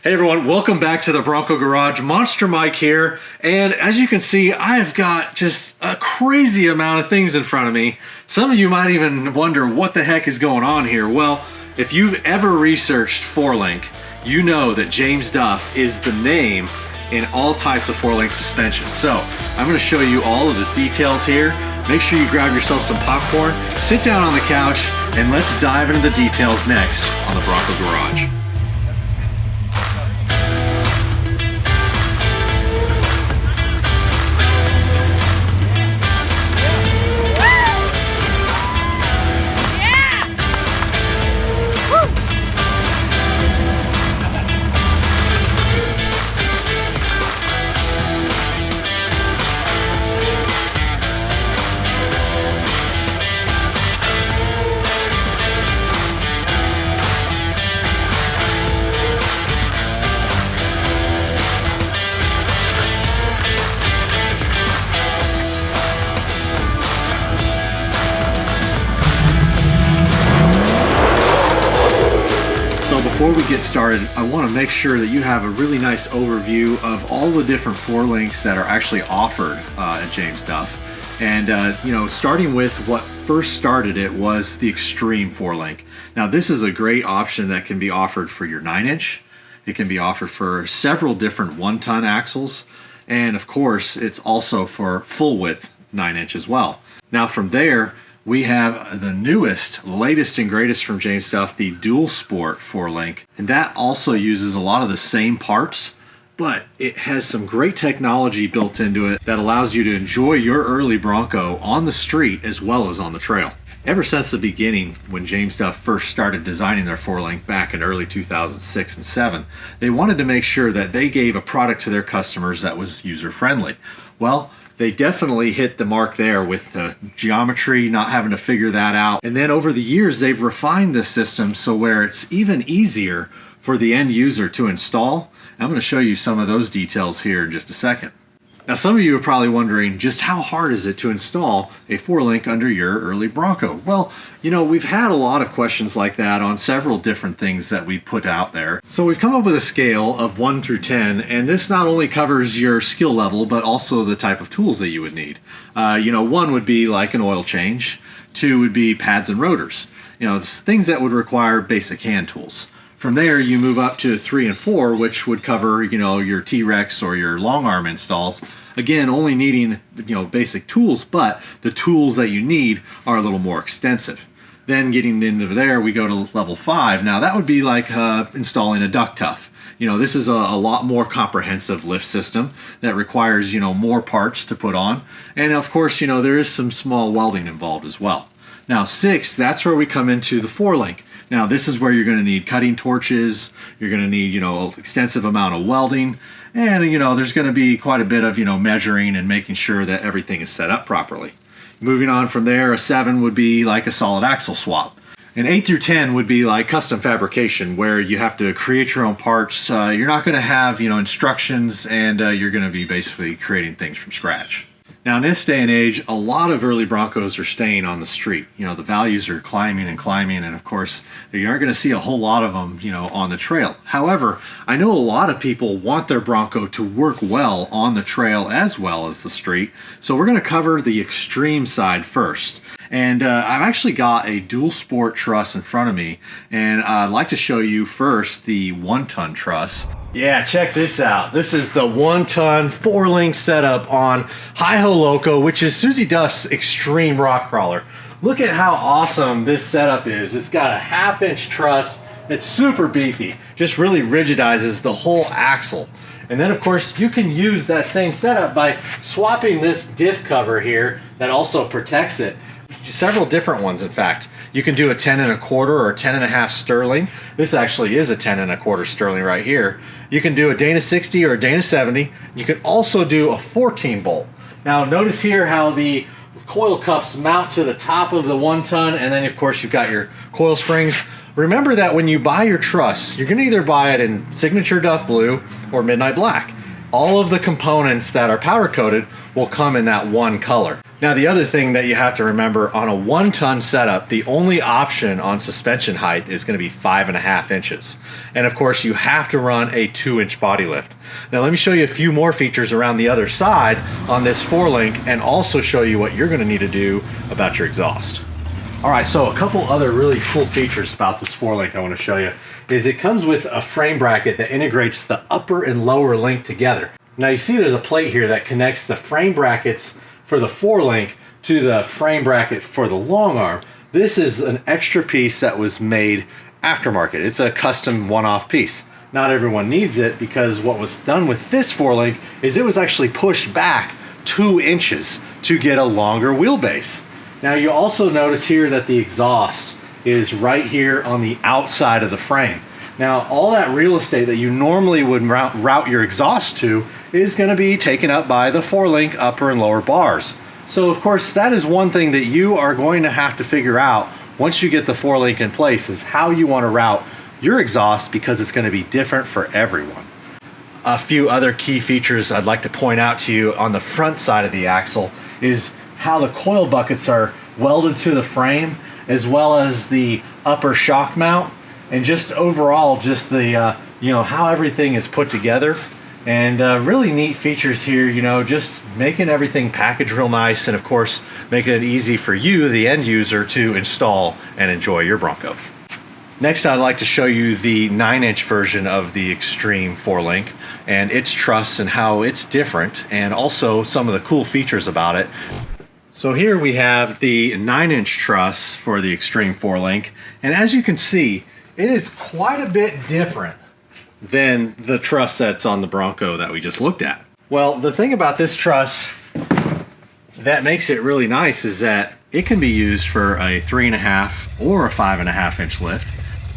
Hey everyone, welcome back to the Bronco Garage. Monster Mike here, and as you can see, I've got just a crazy amount of things in front of me. Some of you might even wonder what the heck is going on here. Well, if you've ever researched 4-link, you know that James Duff is the name in all types of 4-link suspension. So I'm going to show you all of the details here. Make sure you grab yourself some popcorn, sit down on the couch, and let's dive into the details next on the Bronco Garage. Before we get started, I want to make sure that you have a really nice overview of all the different 4-links that are actually offered at James Duff. And starting with what first started it was the Extreme 4-link. Now this is a great option that can be offered for your 9-inch. It can be offered for several different 1-ton axles. And of course, it's also for full width 9-inch as well. Now from there, we have the newest, latest and greatest from James Duff, the Dual Sport 4-link. And that also uses a lot of the same parts, but it has some great technology built into it that allows you to enjoy your early Bronco on the street as well as on the trail. Ever since the beginning, when James Duff first started designing their 4-link back in early 2006 and 7, they wanted to make sure that they gave a product to their customers that was user-friendly. Well, they definitely hit the mark there with the geometry, not having to figure that out. And then over the years, they've refined this system so where it's even easier for the end user to install. I'm going to show you some of those details here in just a second. Now, some of you are probably wondering just how hard is it to install a 4-link under your early Bronco? Well, we've had a lot of questions like that on several different things that we put out there. So we've come up with a scale of 1 through 10, and this not only covers your skill level, but also the type of tools that you would need. 1 would be like an oil change, 2 would be pads and rotors. Things that would require basic hand tools. From there, you move up to 3 and 4, which would cover, your T-Rex or your long arm installs. Again, only needing, basic tools, but the tools that you need are a little more extensive. Then getting into there, we go to level 5. Now that would be like installing a duck tuff. This is a lot more comprehensive lift system that requires, more parts to put on. And of course, there is some small welding involved as well. Now 6, that's where we come into the 4-link. Now this is where you're going to need cutting torches, you're going to need, an extensive amount of welding, and, there's going to be quite a bit of, measuring and making sure that everything is set up properly. Moving on from there, a 7 would be like a solid axle swap. And 8 through 10 would be like custom fabrication, where you have to create your own parts. You're not going to have, instructions, and you're going to be basically creating things from scratch. Now in this day and age, a lot of early Broncos are staying on the street. The values are climbing and climbing, and of course, you aren't going to see a whole lot of them, on the trail. However, I know a lot of people want their Bronco to work well on the trail as well as the street. So we're going to cover the extreme side first. And I've actually got a dual sport truss in front of me, and I'd like to show you first the 1-ton truss. Yeah, check this out. This is the 1-ton 4-link setup on Hi-Ho Loco, which is Susie Duff's Extreme Rock Crawler. Look at how awesome this setup is. It's got a 1/2-inch truss. It's super beefy. Just really rigidizes the whole axle. And then of course you can use that same setup by swapping this diff cover here that also protects it. Several different ones, in fact. You can do a 10 1/4 or a 10 1/2 sterling. This actually is a 10 1/4 sterling right here. You can do a Dana 60 or a Dana 70. You can also do a 14 bolt. Now notice here how the coil cups mount to the top of the 1-ton, and then of course you've got your coil springs. Remember that when you buy your truss, you're going to either buy it in Signature Duff Blue or Midnight Black. all of the components that are powder coated will come in that one color. Now, the other thing that you have to remember on a 1-ton setup, the only option on suspension height is going to be 5.5 inches. And of course, you have to run a 2-inch body lift. Now, let me show you a few more features around the other side on this 4-link and also show you what you're going to need to do about your exhaust. All right, so a couple other really cool features about this 4-link I want to show you is it comes with a frame bracket that integrates the upper and lower link together. Now you see there's a plate here that connects the frame brackets for the 4-link to the frame bracket for the long arm. This is an extra piece that was made aftermarket. It's a custom one-off piece. Not everyone needs it because what was done with this 4-link is it was actually pushed back 2 inches to get a longer wheelbase. Now you also notice here that the exhaust is right here on the outside of the frame. Now all that real estate that you normally would route your exhaust to is going to be taken up by the 4-link upper and lower bars. So of course that is one thing that you are going to have to figure out once you get the 4-link in place, is how you want to route your exhaust, because it's going to be different for everyone. A few other key features I'd like to point out to you on the front side of the axle is how the coil buckets are welded to the frame, as well as the upper shock mount, and just overall just the how everything is put together. And really neat features here, just making everything package real nice, and of course making it easy for you, the end user, to install and enjoy your Bronco. Next, I'd like to show you the 9-inch version of the Extreme 4-link and its truss and how it's different, and also some of the cool features about it. So here we have the 9-inch truss for the Extreme 4-link, and as you can see, it is quite a bit different than the truss that's on the Bronco that we just looked at. Well, the thing about this truss that makes it really nice is that it can be used for a 3.5 or a 5.5 inch lift.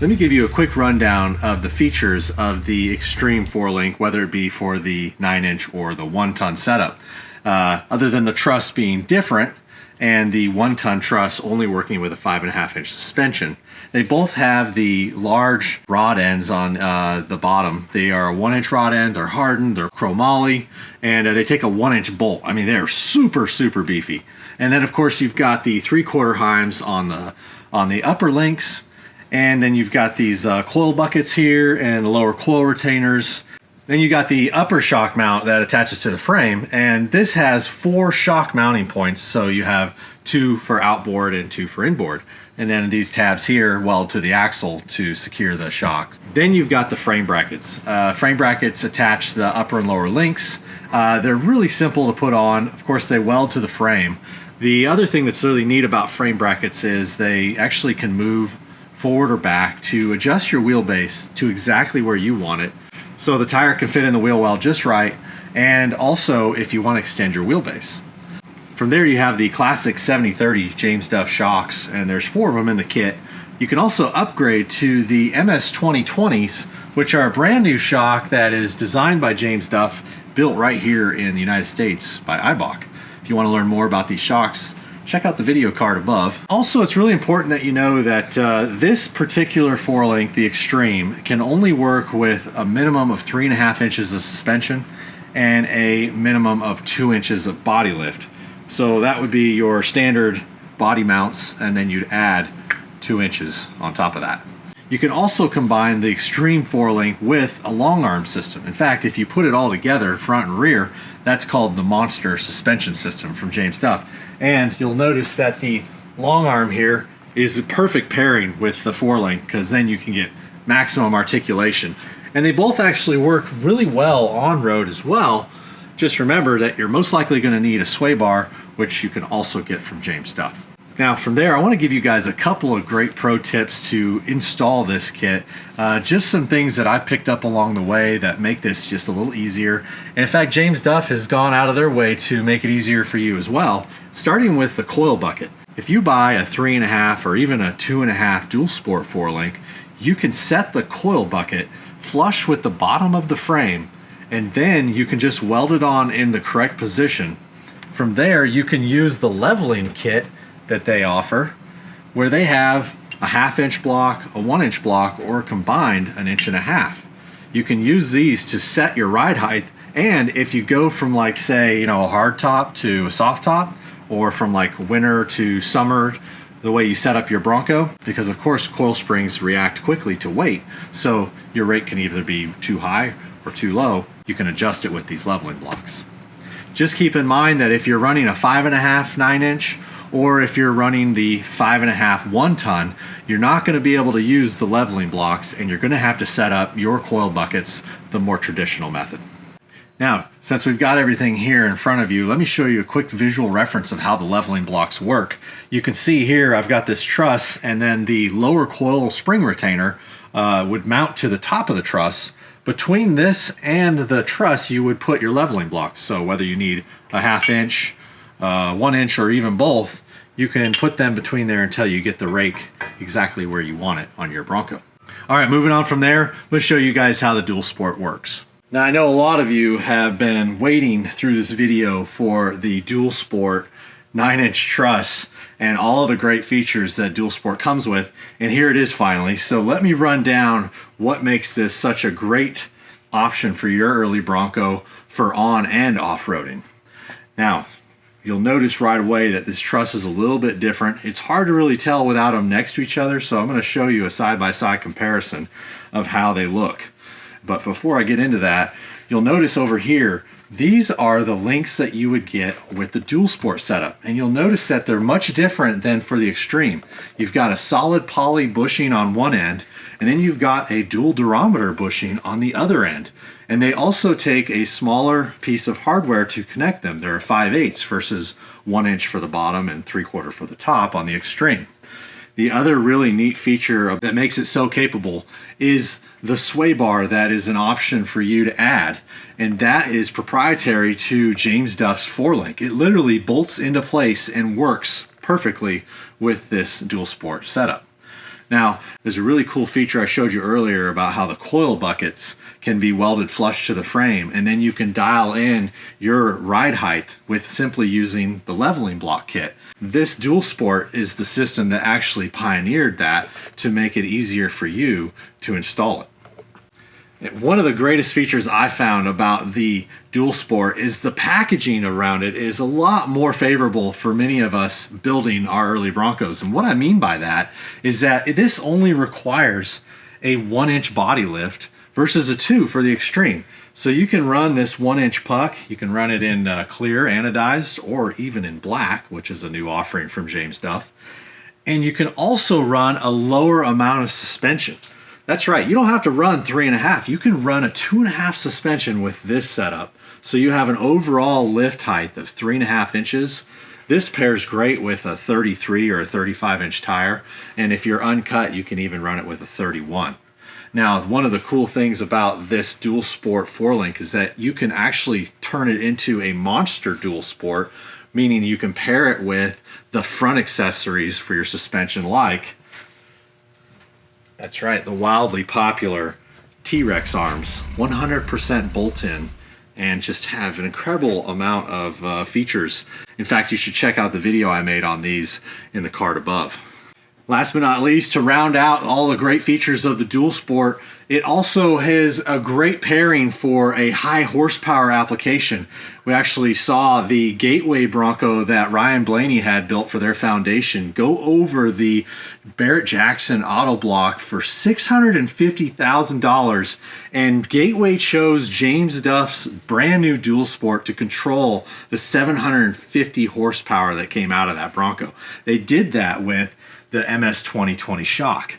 Let me give you a quick rundown of the features of the Extreme 4-link, whether it be for the 9-inch or the 1-ton setup. Other than the truss being different and the 1-ton truss only working with a 5.5 inch suspension, they both have the large rod ends on the bottom. They are a 1-inch rod end, they're hardened, they're chromoly, and they take a 1-inch bolt. I mean, they're super, super beefy. And then of course you've got the 3/4 heims on the upper links, and then you've got these coil buckets here and the lower coil retainers. Then you got the upper shock mount that attaches to the frame, and this has 4 shock mounting points, so you have 2 for outboard and 2 for inboard. And then these tabs here weld to the axle to secure the shock. Then you've got the frame brackets. Frame brackets attach the upper and lower links. They're really simple to put on. Of course, they weld to the frame. The other thing that's really neat about frame brackets is they actually can move forward or back to adjust your wheelbase to exactly where you want it. So the tire can fit in the wheel well just right, and also if you want to extend your wheelbase. From there you have the classic 70/30 James Duff shocks, and there's 4 of them in the kit. You can also upgrade to the MS 2020s, which are a brand new shock that is designed by James Duff, built right here in the United States by Eibach. If you want to learn more about these shocks, check out the video card above. Also, it's really important that you know that this particular 4-link, the Extreme, can only work with a minimum of 3.5 inches of suspension and a minimum of 2 inches of body lift. So that would be your standard body mounts, and then you'd add 2 inches on top of that. You can also combine the Extreme 4-link with a long arm system. In fact, if you put it all together, front and rear, that's called the Monster suspension system from James Duff. And you'll notice that the long arm here is a perfect pairing with the 4-link, because then you can get maximum articulation. And they both actually work really well on road as well. Just remember that you're most likely going to need a sway bar, which you can also get from James Duff. Now from there, I want to give you guys a couple of great pro tips to install this kit. Just some things that I've picked up along the way that make this just a little easier. And in fact, James Duff has gone out of their way to make it easier for you as well, starting with the coil bucket. If you buy a 3.5 or even a 2.5 dual sport 4-link, you can set the coil bucket flush with the bottom of the frame, and then you can just weld it on in the correct position. From there, you can use the leveling kit that they offer, where they have a 1/2 inch block, a 1 inch block, or combined 1.5 inches. You can use these to set your ride height And if you go from like, say, you know, a hard top to a soft top, or from like winter to summer, the way you set up your Bronco, because of course coil springs react quickly to weight, so your rate can either be too high or too low. You can adjust it with these leveling blocks. Just keep in mind that if you're running a 5.5 9-inch, or if you're running the 5.5 1-ton, you're not going to be able to use the leveling blocks, and you're going to have to set up your coil buckets the more traditional method. Now, since we've got everything here in front of you, let me show you a quick visual reference of how the leveling blocks work. You can see here I've got this truss, and then the lower coil spring retainer would mount to the top of the truss. Between this and the truss, you would put your leveling blocks. So whether you need a 1/2 inch, 1 inch, or even both, you can put them between there until you get the rake exactly where you want it on your Bronco. All right, moving on from there, I'm going to show you guys how the dual sport works. Now, I know a lot of you have been waiting through this video for the dual sport 9-inch truss and all of the great features that dual sport comes with, and here it is finally. So let me run down what makes this such a great option for your early Bronco for on and off-roading. Now, you'll notice right away that this truss is a little bit different. It's hard to really tell without them next to each other, so I'm going to show you a side-by-side comparison of how they look. But before I get into that, you'll notice over here, these are the links that you would get with the dual sport setup. And you'll notice that they're much different than for the Extreme. You've got a solid poly bushing on one end, and then you've got a dual durometer bushing on the other end. And they also take a smaller piece of hardware to connect them. They're a 5/8 versus 1 inch for the bottom and 3/4 for the top on the Extreme. The other really neat feature that makes it so capable is the sway bar that is an option for you to add, and that is proprietary to James Duff's 4-link. It literally bolts into place and works perfectly with this dual sport setup. Now, there's a really cool feature I showed you earlier about how the coil buckets can be welded flush to the frame, and then you can dial in your ride height with simply using the leveling block kit. This dual sport is the system that actually pioneered that to make it easier for you to install it. One of the greatest features I found about the dual sport is the packaging around it is a lot more favorable for many of us building our early Broncos. And what I mean by that is that this only requires a 1-inch body lift versus a 2 for the Extreme. So you can run this 1-inch puck, you can run it in clear anodized or even in black, which is a new offering from James Duff. And you can also run a lower amount of suspension. That's right, you don't have to run 3.5. You can run a 2.5 suspension with this setup. So you have an overall lift height of 3.5 inches. This pairs great with a 33 or a 35-inch tire. And if you're uncut, you can even run it with a 31. Now, one of the cool things about this dual sport 4-link is that you can actually turn it into a monster dual sport, meaning you can pair it with the front accessories for your suspension, like, that's right, the wildly popular T-Rex arms, 100% bolt-in, and just have an incredible amount of features. In fact, you should check out the video I made on these in the card above. Last but not least, to round out all the great features of the dual sport, it also has a great pairing for a high horsepower application. We actually saw the Gateway Bronco that Ryan Blaney had built for their foundation go over the Barrett-Jackson auto block for $650,000, and Gateway chose James Duff's brand new dual sport to control the 750 horsepower that came out of that Bronco. They did that with the MS 2020 shock.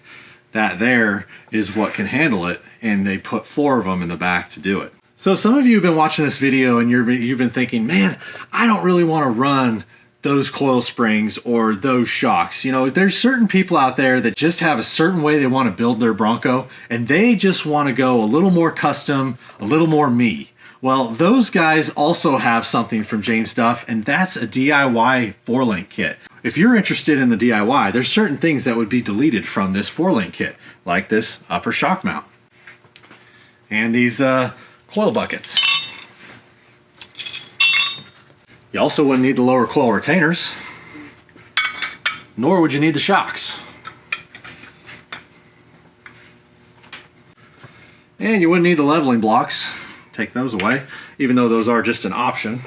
That there is what can handle it, and they put 4 of them in the back to do it. So some of you have been watching this video and you've been thinking, man, I don't really want to run those coil springs or those shocks. You know, there's certain people out there that just have a certain way they want to build their Bronco, and they just want to go a little more custom, a little more me. Well, those guys also have something from James Duff, and that's a DIY 4-link kit. If you're interested in the DIY, there's certain things that would be deleted from this 4-link kit, like this upper shock mount and these coil buckets. You also wouldn't need the lower coil retainers, nor would you need the shocks. And you wouldn't need the leveling blocks take those away, even though those are just an option.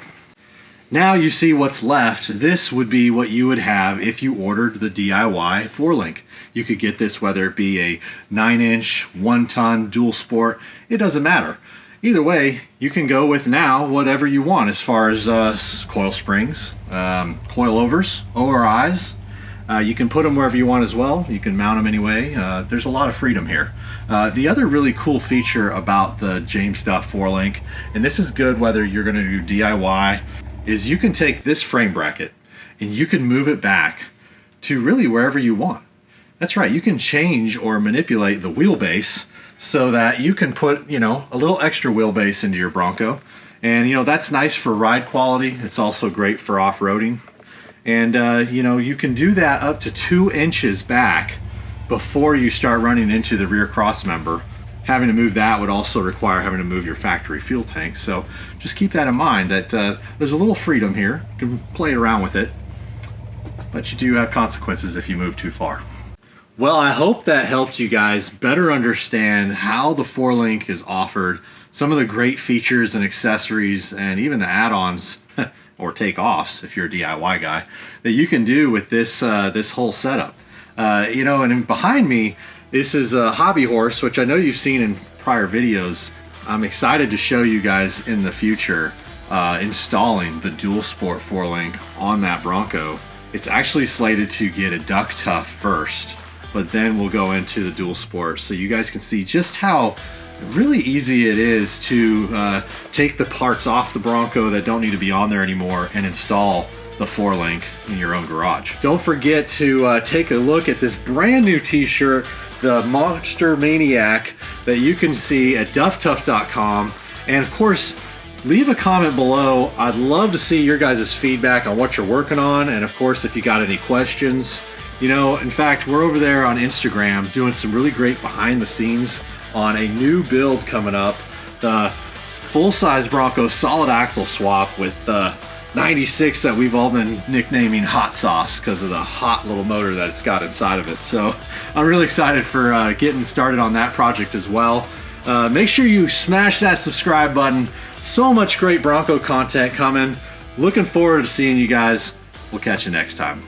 Now you see what's left. This would be what you would have if you ordered the DIY 4-link. You could get this whether it be a 9-inch, 1-ton, dual sport, it doesn't matter. Either way, you can go with now whatever you want as far as coil springs, coilovers, ORIs. You can put them wherever you want as well. You can mount them anyway. There's a lot of freedom here. The other really cool feature about the James Duff 4-link, and this is good whether you're going to do DIY, is you can take this frame bracket and you can move it back to really wherever you want. That's right, you can change or manipulate the wheelbase so that you can put, you know, a little extra wheelbase into your Bronco. And, you know, that's nice for ride quality. It's also great for off-roading. And, you know, you can do that up to 2 inches back before you start running into the rear cross member. Having to move that would also require having to move your factory fuel tank. So just keep that in mind that there's a little freedom here. You can play around with it, but you do have consequences if you move too far. Well, I hope that helps you guys better understand how the 4-link is offered, some of the great features and accessories, and even the add-ons or take-offs if you're a DIY guy that you can do with this this whole setup. You know, and behind me, this is a hobby horse, which I know you've seen in prior videos. I'm excited to show you guys in the future installing the dual sport 4-link on that Bronco. It's actually slated to get a duck tough first, but then we'll go into the dual sport so you guys can see just how really easy it is to take the parts off the Bronco that don't need to be on there anymore and install the 4-link in your own garage. Don't forget to take a look at this brand new t-shirt, the Monster Maniac, that you can see at dufftuff.com. And of course, leave a comment below. I'd love to see your guys' feedback on what you're working on, and of course if you got any questions. You know, in fact, we're over there on Instagram doing some really great behind the scenes on a new build coming up, the full-size Bronco solid axle swap with the 96 that we've all been nicknaming Hot Sauce because of the hot little motor that it's got inside of it. So I'm really excited for getting started on that project as well. Make sure you smash that subscribe button. So much great Bronco content coming. Looking forward to seeing you guys. We'll catch you next time.